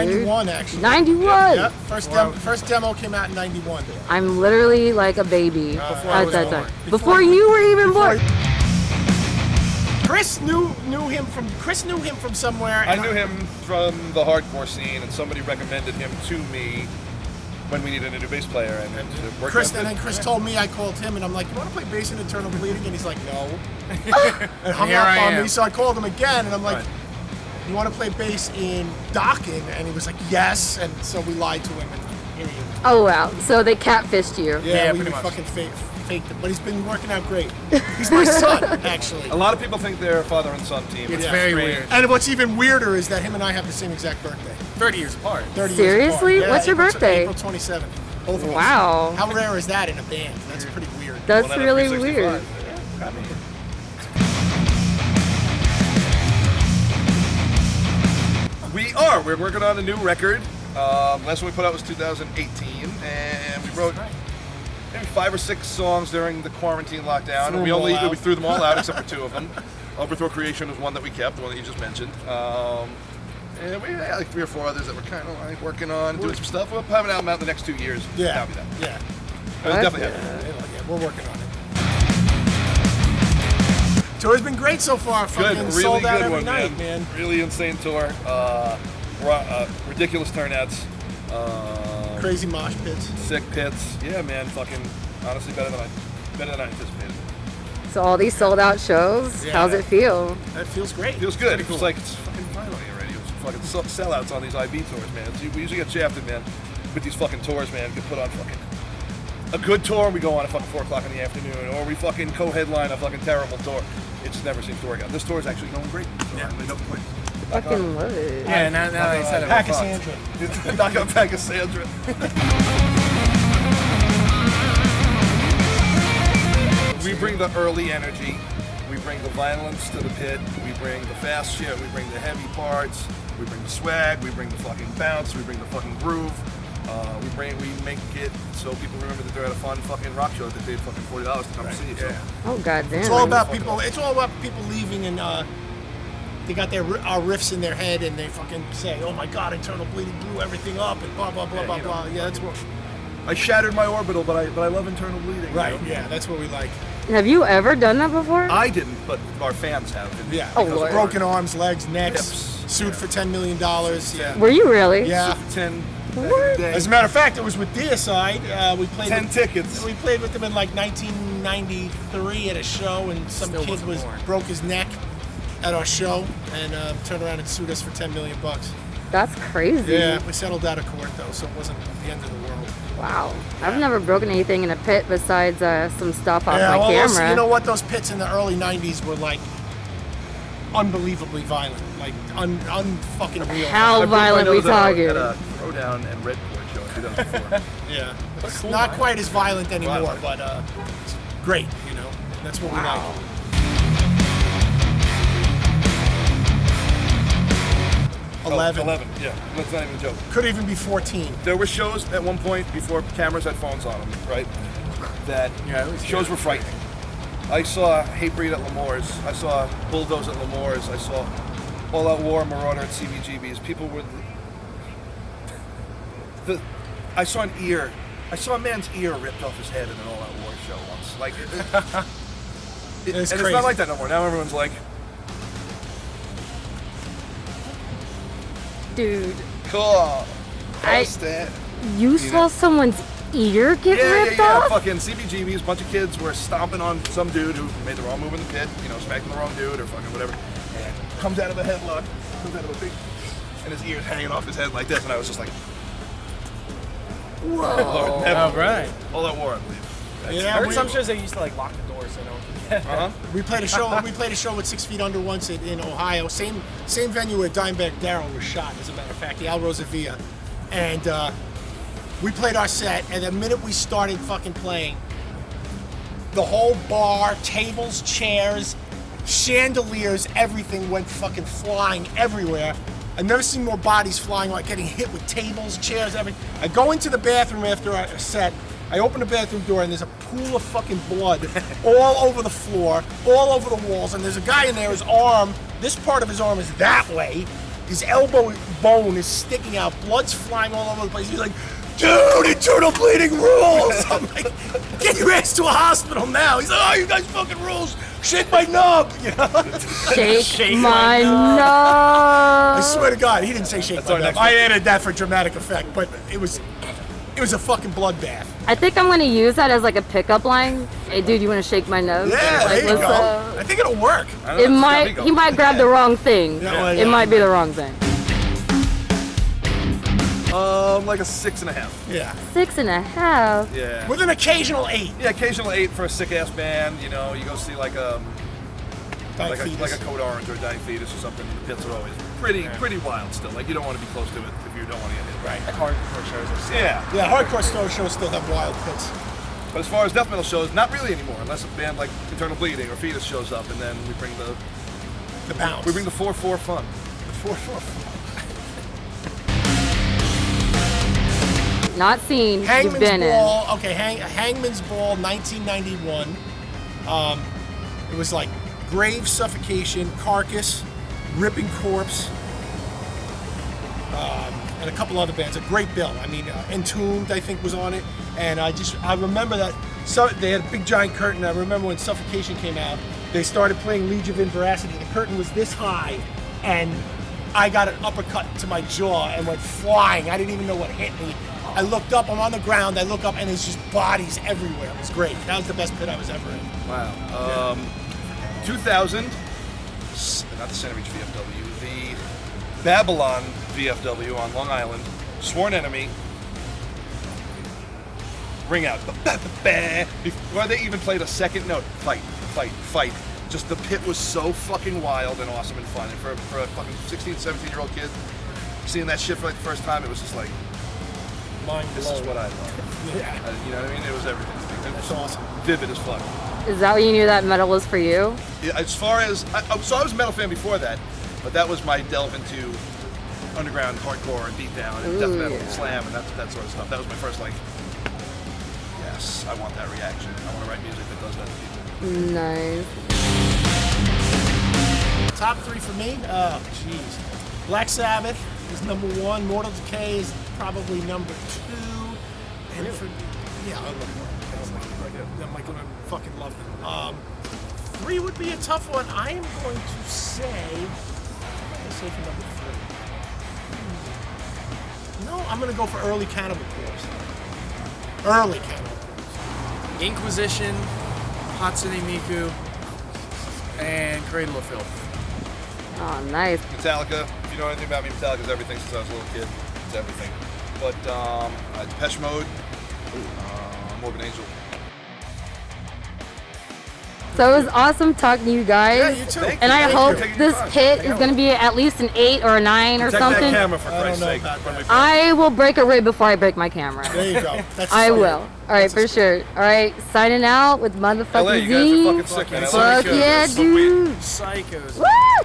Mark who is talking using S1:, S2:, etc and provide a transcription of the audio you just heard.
S1: 91, actually.
S2: 91?
S1: Yep. First demo came out in 91.
S2: I'm literally like a baby
S1: I
S2: at
S1: was
S2: that
S1: born.
S2: time. Before you were even born.
S1: Chris knew him from somewhere.
S3: I knew him from the hardcore scene, and somebody recommended him to me when we needed a new bass player, and it worked out.
S1: And then Chris told me, I called him, and I'm like, you want to play bass in Eternal Bleeding? And he's like, no. And hung up on me, so I called him again, and I'm like, you want to play bass in Docking? And he was like, yes, and so we lied to him, and here he is.
S2: Oh, wow. So they catfished you.
S1: Yeah, we fucking faked it, but he's been working out great. He's my son, actually.
S3: A lot of people think they're a father and son team.
S4: It's very weird.
S1: And what's even weirder is that him and I have the same exact birthday.
S4: 30 years apart.
S1: 30
S2: Seriously?
S1: years apart.
S2: What's your birthday?
S1: April 27th. Both of us.
S2: Wow.
S1: How rare is that in a band? That's pretty weird.
S2: That's really weird.
S3: We're working on a new record. Last one we put out was 2018, and we wrote maybe 5 or 6 songs during the quarantine lockdown. And we threw them all out except for 2 of them. Overthrow Creation was one that we kept, the one that you just mentioned. And we had like 3 or 4 others that we're kind of like working on, doing some stuff. We'll have an album out in the next 2 years.
S1: Yeah.
S3: Copy that.
S1: Yeah.
S3: But definitely have
S1: Yeah, we're working on it. Tour's been great so far.
S3: Good,
S1: Fucking
S3: really
S1: sold out
S3: good
S1: every
S3: one,
S1: night, man.
S3: Really insane tour. Ridiculous turnouts.
S1: Crazy mosh pits.
S3: Sick pits. Yeah, man. Fucking honestly better than I anticipated.
S2: So all these sold out shows, how's it feel?
S1: That feels great.
S3: Feels good.
S1: Pretty cool.
S3: It's like it's fucking finally already. It's fucking sellouts on these IB tours, man. So we usually get shafted, man, with these fucking tours, man. We can put on fucking a good tour, and we go on at fucking 4 o'clock in the afternoon, or we fucking co-headline a fucking terrible tour. It just never seems to work out. This tour is actually going great. So yeah. No complaints.
S2: Fucking love it.
S4: Yeah, now they said it.
S1: Pacasandra.
S3: Knock out Pacasandra. We bring the early energy. We bring the violence to the pit. We bring the fast shit. We bring the heavy parts. We bring the swag. We bring the fucking bounce. We bring the fucking groove. We make it so people remember that they're at a fun fucking rock show that they paid fucking $40 to come see. So.
S2: Oh, goddamn.
S1: It's all about people. It's all about people leaving and they got our riffs in their head and they fucking say, "Oh my God, Eternal Bleeding blew everything up," and blah blah blah blah blah. Yeah, that's what.
S3: I shattered my orbital, but I love Internal Bleeding.
S1: Right.
S3: You know?
S1: Yeah, that's what we like.
S2: Have you ever done that before?
S3: I didn't, but our fans have.
S1: Yeah.
S2: Oh, Lord.
S1: Broken arms, legs, necks,
S3: Hips.
S1: sued for $10 million. Yeah.
S2: Were you really?
S1: Yeah.
S3: 10.
S2: What?
S1: As a matter of fact, it was with Deicide. We played
S3: 10 tickets.
S1: We played with them in like 1993 at a show, and some
S4: Still
S1: kid
S4: wasn't born.
S1: broke his neck at our show and turned around and sued us for $10 million.
S2: That's crazy.
S1: Yeah, we settled out of court though, so it wasn't the end of the world.
S2: Wow. I've never broken anything in a pit besides some stuff off my
S1: well,
S2: camera.
S1: you know what? Those pits in the early '90s were like unbelievably violent, like unfucking real.
S2: How violent we talking?
S3: At a Throwdown and Red Court show in 2004.
S1: Yeah, it's not quite as violent anymore, but it's great. You know, that's what we like. 11.
S3: 11, yeah. That's not even a joke.
S1: Could even be 14.
S3: There were shows at one point before cameras had phones on them, right? That shows were frightening. I saw Hatebreed at L'Amour's. I saw Bulldoze at L'Amour's. I saw All Out War, Marauder at CBGB's. People were... I saw an ear. I saw a man's ear ripped off his head in an All Out War show once. Like,
S1: It's
S3: and
S1: crazy.
S3: it's not like that no more. Now everyone's like,
S2: Dude,
S3: cool.
S2: I-
S3: Post it.
S2: you saw someone's ear get ripped
S3: Yeah.
S2: off?
S3: Fucking CBGB's, a bunch of kids were stomping on some dude who made the wrong move in the pit, smacking the wrong dude or fucking whatever, and comes out of a headlock, comes out of a big, and his ear's hanging off his head like this, and I was just like,
S2: Whoa.
S3: Lord, never.
S4: All right.
S3: All that war, I believe.
S4: I
S1: Yeah,
S4: heard some shows they used to like lock the doors so no one can get.
S1: we played a show. We played a show with 6 Feet Under once in Ohio. Same venue where Dimebag Darrell was shot. As a matter of fact, the Al Rosavilla, and we played our set. And the minute we started fucking playing, the whole bar, tables, chairs, chandeliers, everything went fucking flying everywhere. I've never seen more bodies flying, like getting hit with tables, chairs, everything. I go into the bathroom after a set. I open the bathroom door and there's a pool of fucking blood all over the floor, all over the walls, and there's a guy in there, his arm, this part of his arm is that way. His elbow bone is sticking out. Blood's flying all over the place. He's like, dude, internal bleeding rules. I'm like, get your ass to a hospital now. He's like, oh, you guys fucking rules. Shake my nub. You know?
S2: Shake my nub.
S1: I swear to God, he didn't say shake my nub. I added that for dramatic effect, but it was a fucking bloodbath.
S2: I think I'm gonna use that as like a pickup line. Hey, dude, you want to shake my nose?
S1: Yeah,
S2: like,
S1: there you
S2: what's
S1: go.
S2: up?
S1: I think it'll work.
S2: It might. He might grab the wrong thing.
S1: Yeah, well,
S2: It
S1: yeah.
S2: might be the wrong thing.
S3: Like a 6.5.
S1: Yeah.
S2: 6.5.
S3: Yeah.
S1: With an occasional 8.
S3: Yeah, occasional 8 for a sick ass band. You know, you go see like a Code Orange or Dying Fetus or something. The pits are always pretty wild still. Like you don't want to be close to it if you don't want to get hit.
S1: Right.
S4: Hardcore shows are sick.
S3: Yeah.
S1: Yeah, hardcore store shows still have wild pits.
S3: But as far as death metal shows, not really anymore, unless a band like Internal Bleeding or Fetus shows up, and then we bring
S1: The bounce.
S3: the 4/4 fun.
S1: The 4/4.
S2: Not seen. You've
S1: Hangman's
S2: been in.
S1: Ball. Okay, Hangman's Ball, 1991. It was like Grave, Suffocation, Carcass, Ripping Corpse, and a couple other bands. A great bill. I mean, Entombed, I think, was on it. And I remember that they had a big giant curtain. I remember when Suffocation came out, they started playing Legion of Inveracity. The curtain was this high, and I got an uppercut to my jaw and went flying. I didn't even know what hit me. I looked up, I'm on the ground, I look up, and there's just bodies everywhere. It was great. That was the best pit I was ever in.
S3: Wow. 2000, not the Center Beach VFW, the Babylon VFW on Long Island, Sworn Enemy, ring out. Before they even played a second note, fight. Just the pit was so fucking wild and awesome and fun. And for a fucking 16, 17-year-old kid, seeing that shit for like the first time, it was just like,
S1: Mind
S3: this is
S1: blown.
S3: what I love.
S1: Yeah,
S3: You know what I mean? It was everything. It
S1: that's
S3: was
S1: awesome.
S3: vivid as fuck.
S2: Is that what you knew that metal was for you?
S3: Yeah, as far as so I was a metal fan before that, but that was my delve into underground hardcore and beatdown and death
S2: Ooh,
S3: metal
S2: yeah.
S3: and slam and that sort of stuff. That was my first like, yes, I want that reaction. I want to write music that does that to people.
S2: Nice.
S1: Top 3 for me? Oh, jeez. Black Sabbath is number 1. Mortal Decay is probably number 2. And for yeah, I love them. I'm like gonna fucking love them. 3 would be a tough one. I am going to say. What am I gonna say for number 3? No, I'm gonna go for Early Cannibal Corpse. Early Cannibal Corpse.
S4: Inquisition, Hatsune Miku, and Cradle of Filth.
S2: Oh, nice.
S3: Metallica. If you know anything about me, Metallica's everything since I was a little kid. It's everything. But Depeche Mode, Morbid Angel.
S2: So it was awesome talking to you guys.
S1: Yeah, you too.
S3: Thank
S2: And I
S3: Thank
S2: hope
S3: you. Taking
S2: this
S3: your time.
S2: pit
S3: Hang
S2: is
S3: on.
S2: going to be at least an 8 or a 9 or
S3: Protect
S2: something.
S3: that camera, for
S1: I don't
S3: Christ's
S1: know
S3: sake.
S1: about that.
S2: I will break a rib before I break my camera.
S1: There you go. That's
S2: I
S1: smart.
S2: will. All right,
S1: That's
S2: for sure. All right, signing out with
S3: LA,
S2: motherfucking
S3: you guys are
S2: Z.
S3: fucking sick, man.
S2: Fuck
S3: LA,
S2: yeah,
S3: so weird.
S2: dude.
S4: Psychos.
S2: Woo!